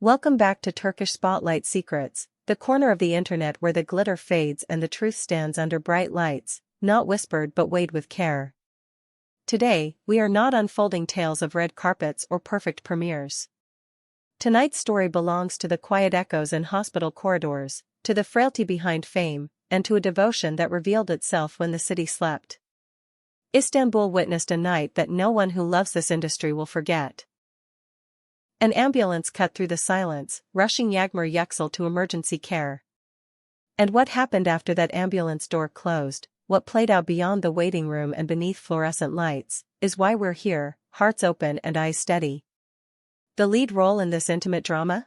Welcome back to Turkish Spotlight Secrets, the corner of the internet where the glitter fades and the truth stands under bright lights, not whispered but weighed with care. Today, we are not unfolding tales of red carpets or perfect premieres. Tonight's story belongs to the quiet echoes in hospital corridors, to the frailty behind fame, and to a devotion that revealed itself when the city slept. Istanbul witnessed a night that no one who loves this industry will forget. An ambulance cut through the silence, rushing Yüksel to emergency care. And what happened after that ambulance door closed, what played out beyond the waiting room and beneath fluorescent lights, is why we're here, hearts open and eyes steady. The lead role in this intimate drama?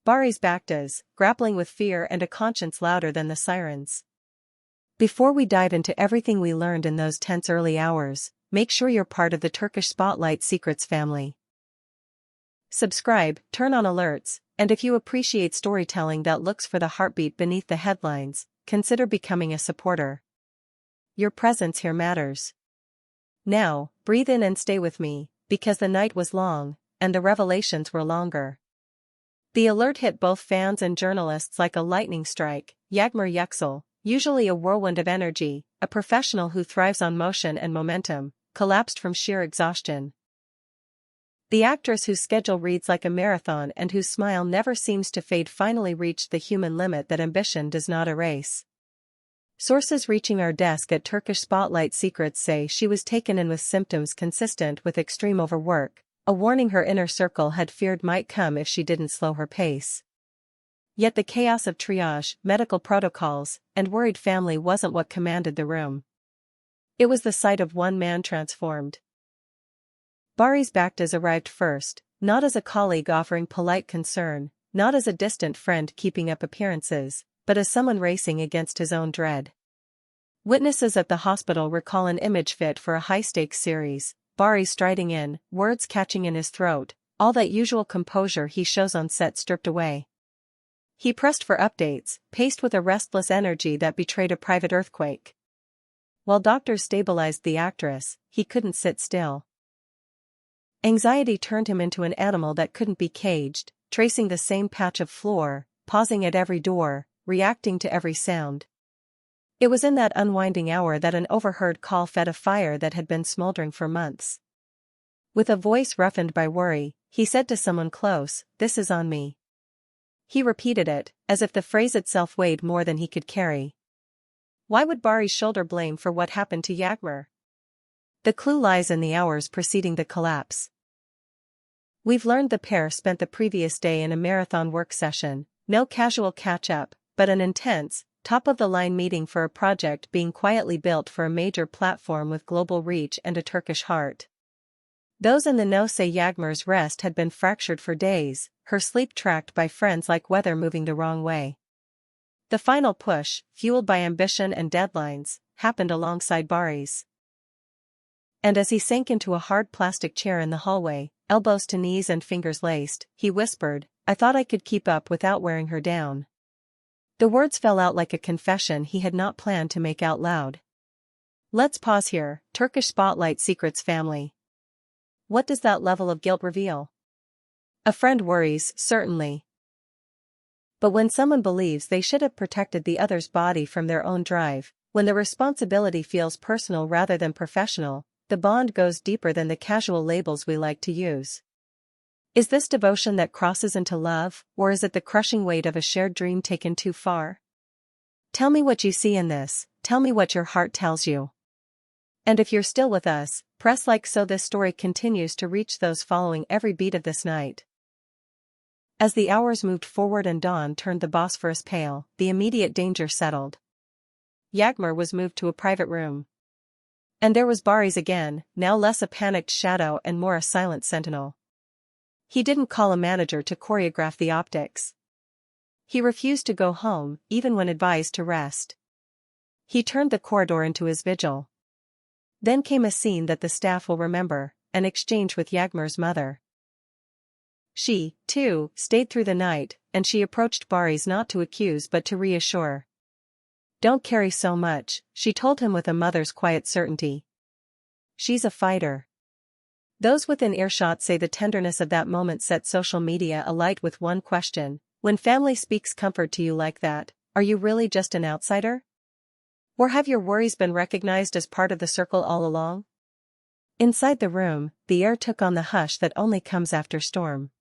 Baris Baktaş, grappling with fear and a conscience louder than the sirens. Before we dive into everything we learned in those tense early hours, make sure you're part of the Turkish Spotlight Secrets family. Subscribe, turn on alerts, and if you appreciate storytelling that looks for the heartbeat beneath the headlines, consider becoming a supporter. Your presence here matters. Now, breathe in and stay with me, because the night was long, and the revelations were longer. The alert hit both fans and journalists like a lightning strike. Yüksel, usually a whirlwind of energy, a professional who thrives on motion and momentum, collapsed from sheer exhaustion. The actress whose schedule reads like a marathon and whose smile never seems to fade finally reached the human limit that ambition does not erase. Sources reaching our desk at Turkish Spotlight Secrets say she was taken in with symptoms consistent with extreme overwork, a warning her inner circle had feared might come if she didn't slow her pace. Yet the chaos of triage, medical protocols, and worried family wasn't what commanded the room. It was the sight of one man transformed. Baris Baktaş arrived first, not as a colleague offering polite concern, not as a distant friend keeping up appearances, but as someone racing against his own dread. Witnesses at the hospital recall an image fit for a high-stakes series, Baris striding in, words catching in his throat, all that usual composure he shows on set stripped away. He pressed for updates, paced with a restless energy that betrayed a private earthquake. While doctors stabilized the actress, he couldn't sit still. Anxiety turned him into an animal that couldn't be caged, tracing the same patch of floor, pausing at every door, reacting to every sound. It was in that unwinding hour that an overheard call fed a fire that had been smoldering for months. With a voice roughened by worry, he said to someone close, "This is on me." He repeated it, as if the phrase itself weighed more than he could carry. Why would Baris shoulder blame for what happened to Yağmur? The clue lies in the hours preceding the collapse. We've learned the pair spent the previous day in a marathon work session, no casual catch-up, but an intense, top-of-the-line meeting for a project being quietly built for a major platform with global reach and a Turkish heart. Those in the know say Yağmur's rest had been fractured for days, her sleep tracked by friends like weather moving the wrong way. The final push, fueled by ambition and deadlines, happened alongside Baris. And as he sank into a hard plastic chair in the hallway, elbows to knees and fingers laced, he whispered, "I thought I could keep up without wearing her down." The words fell out like a confession he had not planned to make out loud. Let's pause here, Turkish Spotlight Secrets family. What does that level of guilt reveal? A friend worries, certainly. But when someone believes they should have protected the other's body from their own drive, when the responsibility feels personal rather than professional, the bond goes deeper than the casual labels we like to use. Is this devotion that crosses into love, or is it the crushing weight of a shared dream taken too far? Tell me what you see in this, tell me what your heart tells you. And if you're still with us, press like so this story continues to reach those following every beat of this night. As the hours moved forward and dawn turned the Bosphorus pale, the immediate danger settled. Yağmur was moved to a private room. And there was Baris again, now less a panicked shadow and more a silent sentinel. He didn't call a manager to choreograph the optics. He refused to go home, even when advised to rest. He turned the corridor into his vigil. Then came a scene that the staff will remember, an exchange with Yağmur's mother. She, too, stayed through the night, and she approached Baris not to accuse but to reassure. "Don't carry so much," she told him with a mother's quiet certainty. "She's a fighter." Those within earshot say the tenderness of that moment set social media alight with one question: when family speaks comfort to you like that, are you really just an outsider? Or have your worries been recognized as part of the circle all along? Inside the room, the air took on the hush that only comes after storm.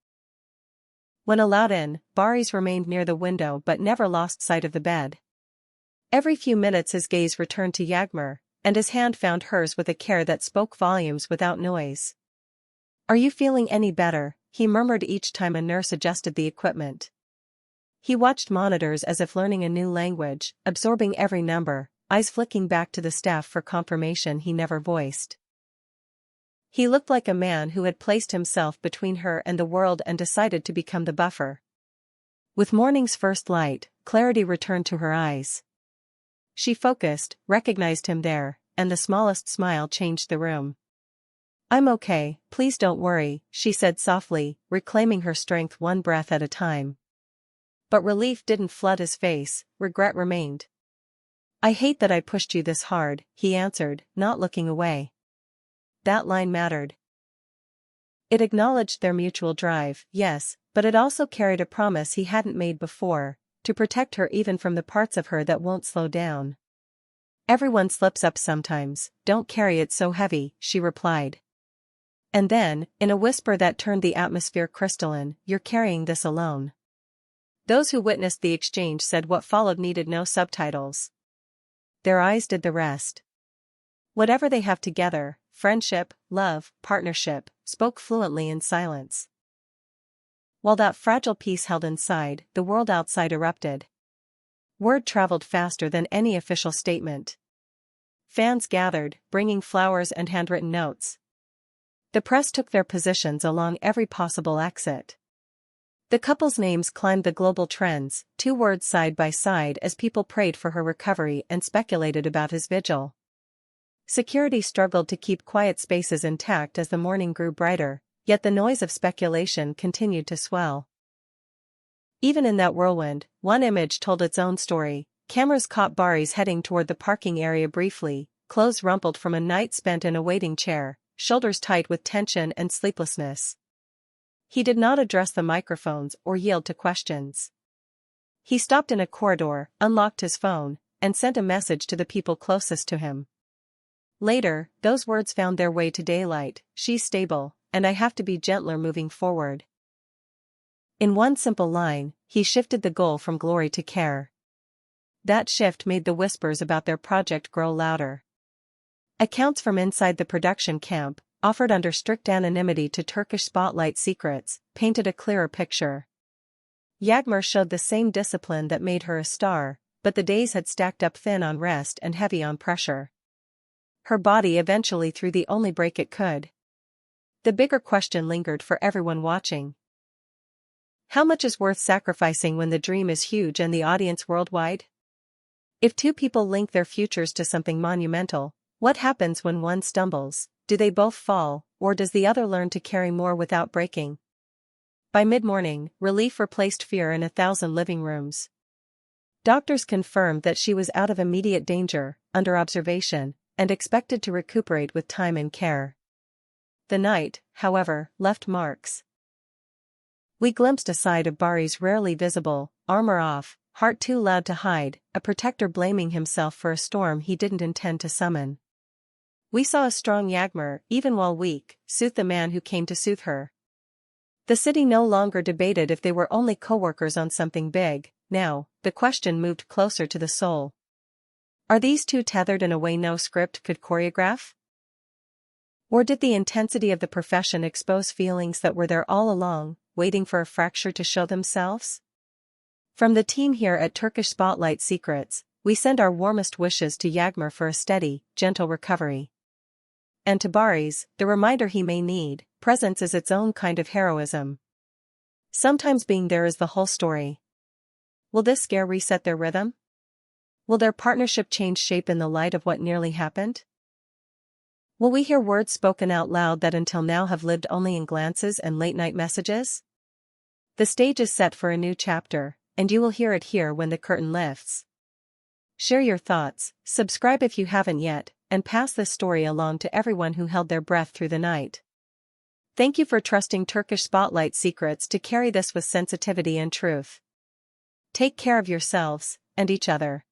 When allowed in, Baris remained near the window but never lost sight of the bed. Every few minutes his gaze returned to Yağmur, and his hand found hers with a care that spoke volumes without noise. "Are you feeling any better?" he murmured each time a nurse adjusted the equipment. He watched monitors as if learning a new language, absorbing every number, eyes flicking back to the staff for confirmation he never voiced. He looked like a man who had placed himself between her and the world and decided to become the buffer. With morning's first light, clarity returned to her eyes. She focused, recognized him there, and the smallest smile changed the room. "I'm okay, please don't worry," she said softly, reclaiming her strength one breath at a time. But relief didn't flood his face, regret remained. "I hate that I pushed you this hard," he answered, not looking away. That line mattered. It acknowledged their mutual drive, yes, but it also carried a promise he hadn't made before, to protect her even from the parts of her that won't slow down. "Everyone slips up sometimes, don't carry it so heavy," she replied. And then, in a whisper that turned the atmosphere crystalline, "You're carrying this alone." Those who witnessed the exchange said what followed needed no subtitles. Their eyes did the rest. Whatever they have together, friendship, love, partnership, spoke fluently in silence. While that fragile piece held inside, the world outside erupted. Word traveled faster than any official statement. Fans gathered, bringing flowers and handwritten notes. The press took their positions along every possible exit. The couple's names climbed the global trends, 2 words side by side as people prayed for her recovery and speculated about his vigil. Security struggled to keep quiet spaces intact as the morning grew brighter, yet the noise of speculation continued to swell. Even in that whirlwind, one image told its own story. Cameras caught Baris heading toward the parking area briefly, clothes rumpled from a night spent in a waiting chair, shoulders tight with tension and sleeplessness. He did not address the microphones or yield to questions. He stopped in a corridor, unlocked his phone, and sent a message to the people closest to him. Later, those words found their way to daylight: "She's stable, and I have to be gentler moving forward." In one simple line, he shifted the goal from glory to care. That shift made the whispers about their project grow louder. Accounts from inside the production camp, offered under strict anonymity to Turkish spotlight secrets, painted a clearer picture. Yağmur showed the same discipline that made her a star, but the days had stacked up thin on rest and heavy on pressure. Her body eventually threw the only break it could. The bigger question lingered for everyone watching. How much is worth sacrificing when the dream is huge and the audience worldwide? If 2 people link their futures to something monumental, what happens when one stumbles? Do they both fall, or does the other learn to carry more without breaking? By mid-morning, relief replaced fear in 1,000 living rooms. Doctors confirmed that she was out of immediate danger, under observation, and expected to recuperate with time and care. The night, however, left marks. We glimpsed a side of Baris rarely visible, armor off, heart too loud to hide, a protector blaming himself for a storm he didn't intend to summon. We saw a strong Yağmur, even while weak, soothe the man who came to soothe her. The city no longer debated if they were only co-workers on something big. Now, the question moved closer to the soul. Are these 2 tethered in a way no script could choreograph? Or did the intensity of the profession expose feelings that were there all along, waiting for a fracture to show themselves? From the team here at Turkish Spotlight Secrets, we send our warmest wishes to Yağmur for a steady, gentle recovery. And to Baris, the reminder he may need: presence is its own kind of heroism. Sometimes being there is the whole story. Will this scare reset their rhythm? Will their partnership change shape in the light of what nearly happened? Will we hear words spoken out loud that until now have lived only in glances and late-night messages? The stage is set for a new chapter, and you will hear it here when the curtain lifts. Share your thoughts, subscribe if you haven't yet, and pass this story along to everyone who held their breath through the night. Thank you for trusting Turkish Spotlight Secrets to carry this with sensitivity and truth. Take care of yourselves and each other.